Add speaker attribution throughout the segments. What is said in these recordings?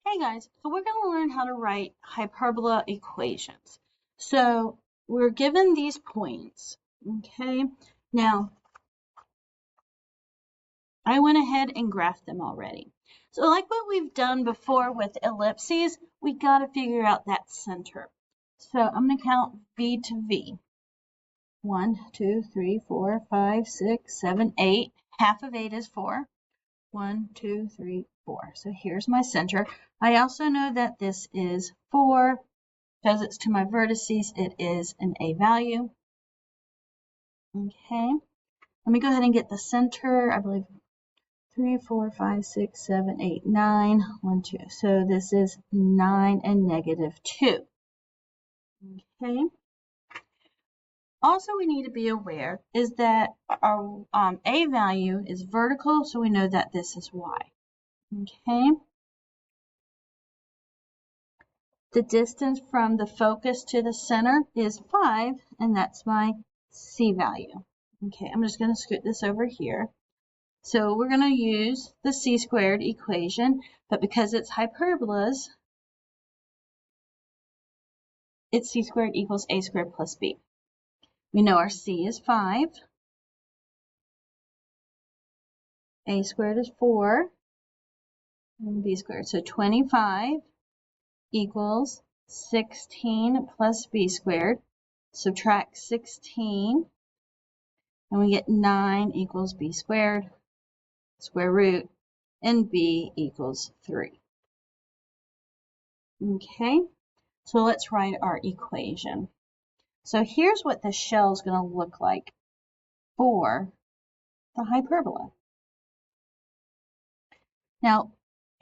Speaker 1: Hey guys, so we're going to learn how to write hyperbola equations. So we're given these points, okay? Now, I went ahead and graphed them already. So like what we've done before with ellipses, we got to figure out that center. So I'm going to count V to V. 1, 2, 3, 4, 5, 6, 7, 8. Half of 8 is 4. 1, 2, 3, 4. So here's my center. I also know that this is 4. Because it's to my vertices, it is an A value. Okay. Let me go ahead and get the center. I believe 3, 4, 5, 6, 7, 8, 9. 1, 2. So this is 9 and -2. Okay. Also, we need to be aware is that our A value is vertical, so we know that this is Y. Okay. The distance from the focus to the center is 5, and that's my C value. Okay, I'm just going to scoot this over here. So we're going to use the C squared equation, but because it's hyperbolas, it's C squared equals A squared plus B. We know our C is 5. A squared is 4. And B squared. So 25 equals 16 plus B squared. Subtract 16. And we get 9 equals B squared, square root, and B equals 3. Okay, so let's write our equation. So here's what the shell is going to look like for the hyperbola. Now,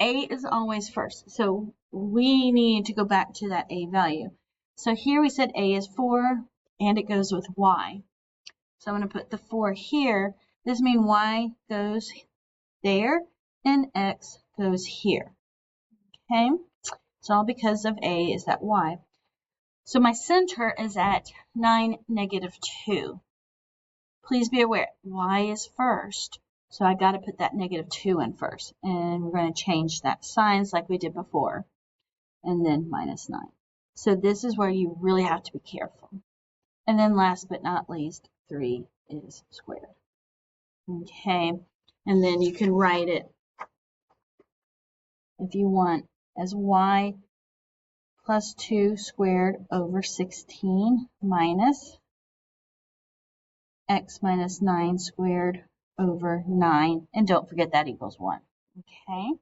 Speaker 1: A is always first, so we need to go back to that A value. So here we said A is 4, and it goes with Y. So I'm going to put the 4 here. This means Y goes there, and X goes here. Okay, it's all because of A is that Y. So my center is at 9, -2. Please be aware, Y is first. So I got to put that -2 in first. And we're going to change that signs like we did before. And then -9. So this is where you really have to be careful. And then last but not least, 3 is squared. Okay, and then you can write it if you want as Y plus 2 squared over 16 minus X minus 9 squared over 9. And don't forget that equals 1. Okay.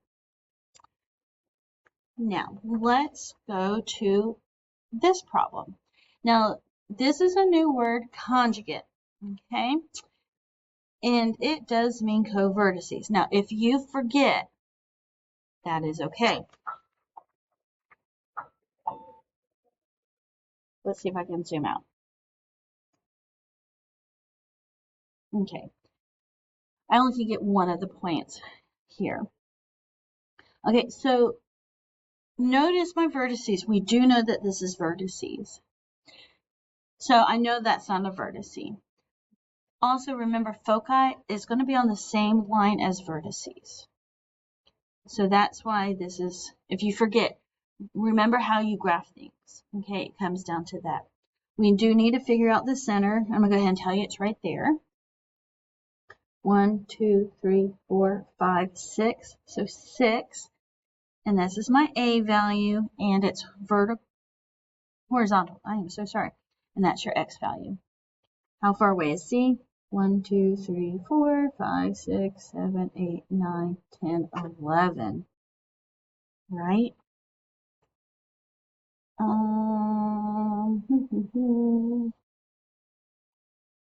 Speaker 1: Now, let's go to this problem. Now, this is a new word, conjugate. Okay. And it does mean co-vertices. Now, if you forget, that is okay. Let's see if I can zoom out. Okay. I only can get one of the points here. Okay, so notice my vertices. We do know that this is vertices. So I know that's not a vertice. Also, remember, foci is going to be on the same line as vertices. So that's why this is, if you forget, remember how you graph things. Okay, it comes down to that. We do need to figure out the center. I'm going to go ahead and tell you it's right there. 1, 2, 3, 4, 5, 6. So 6. And this is my A value, and it's horizontal. I am so sorry. And that's your X value. How far away is C? 1, 2, 3, 4, 5, 6, 7, 8, 9, 10, 11. Right?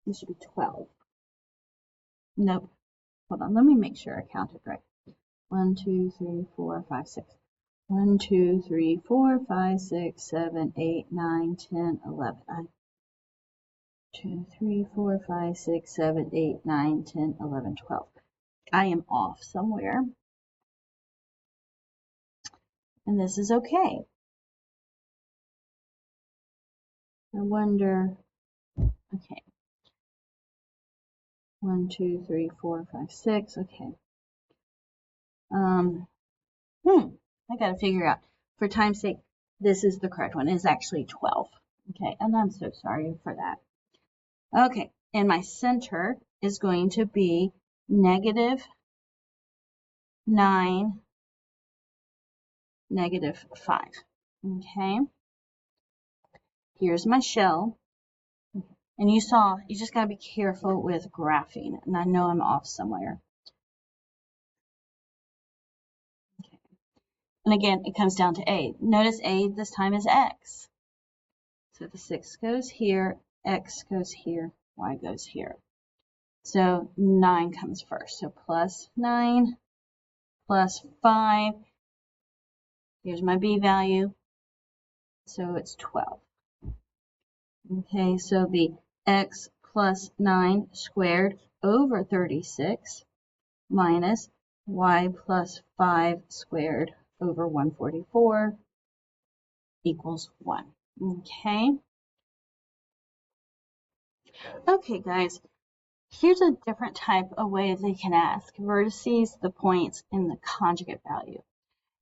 Speaker 1: This should be 12. Nope. Hold on. Let me make sure I counted right. 1, 2, 3, 4, 5, 6. 1, 2, 3, 4, 5, 6, 7, 8, 9, 10, 11. 2, 3, 4, 5, 6, 7, 8, 9, 10, 11, 12. I am off somewhere. And this is okay. I wonder, okay. 1, 2, 3, 4, 5, 6, okay. I got to figure out, for time's sake, this is the correct one. It's actually 12. Okay, and I'm so sorry for that. Okay, and my center is going to be -9, -5. Okay, here's my shell. And you saw, you just got to be careful with graphing. And I know I'm off somewhere. Okay. And again, it comes down to A. Notice A this time is X. So the 6 goes here, X goes here, Y goes here. So 9 comes first. So +9 +5. Here's my B value. So it's 12. Okay, so it'll be X plus 9 squared over 36 minus Y plus 5 squared over 144 equals 1. Okay. Okay, guys. Here's a different type of way they can ask vertices, the points, and the conjugate value.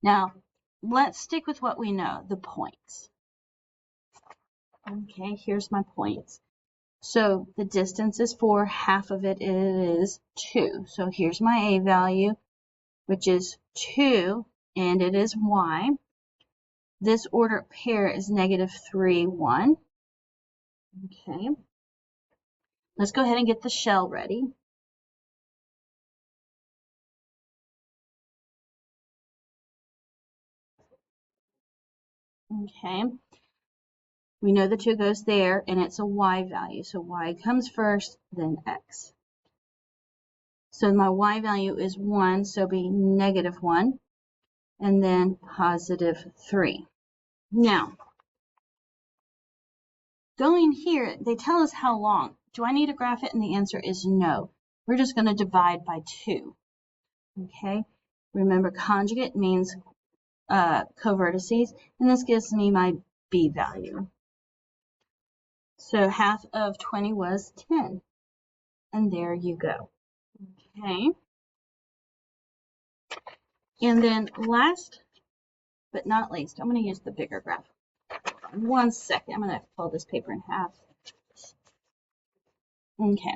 Speaker 1: Now, let's stick with what we know, the points. Okay, here's my points. So the distance is 4, half of it is 2. So here's my A value, which is 2, and it is Y. This ordered pair is -3, 1. Okay. Let's go ahead and get the shell ready. Okay. We know the 2 goes there, and it's a Y value. So Y comes first, then X. So my Y value is 1, so it'll be -1, and then +3. Now, going here, they tell us how long. Do I need to graph it? And the answer is no. We're just going to divide by 2. Okay. Remember, conjugate means covertices, and this gives me my B value. So half of 20 was 10. And there you go. Okay. And then last but not least, I'm going to use the bigger graph. 1 second. I'm going to fold this paper in half. Okay.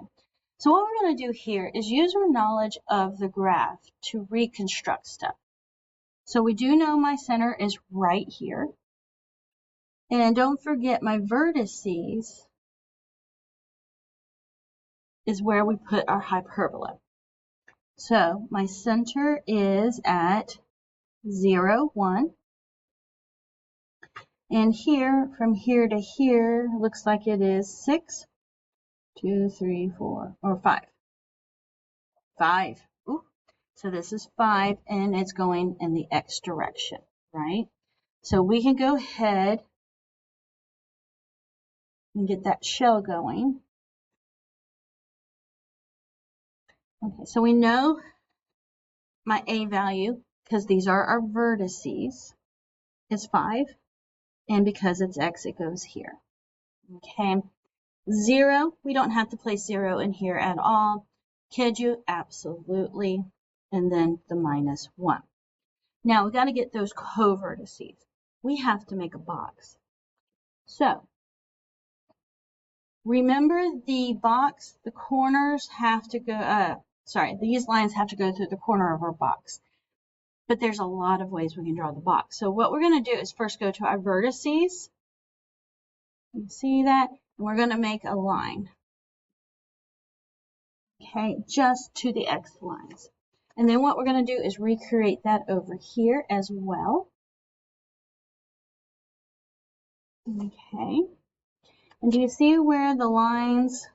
Speaker 1: So what we're going to do here is use our knowledge of the graph to reconstruct stuff. So we do know my center is right here. And don't forget my vertices is where we put our hyperbola. So my center is at 0, 1. And here, from here to here, looks like it is 6, 2, 3, 4, or 5. 5. Ooh. So this is 5, and it's going in the X direction, right? So we can go ahead and get that shell going. Okay, so we know my A value, because these are our vertices, is 5. And because it's X, it goes here. Okay. 0, we don't have to place 0 in here at all. Kid you? Absolutely. And then the -1. Now, we've got to get those covertices. We have to make a box. So, remember the box, the corners have to go, these lines have to go through the corner of our box. But there's a lot of ways we can draw the box. So what we're going to do is first go to our vertices. You see that? And we're going to make a line. Okay, just to the X lines. And then what we're going to do is recreate that over here as well. Okay. And do you see where the lines,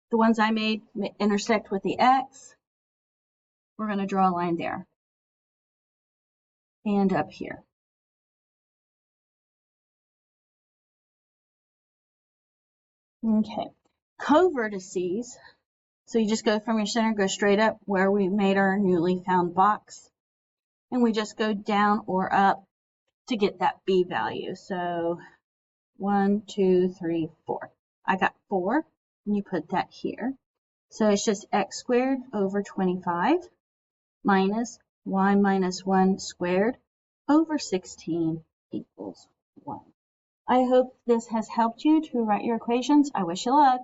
Speaker 1: the ones I made, intersect with the X? We're going to draw a line there. And up here. Okay. Covertices. So you just go from your center, go straight up where we made our newly found box. And we just go down or up to get that B value. So 1, 2, 3, 4. I got 4, and you put that here. So it's just x squared over 25 minus y minus 1 squared over 16 equals 1. I hope this has helped you to write your equations. I wish you luck.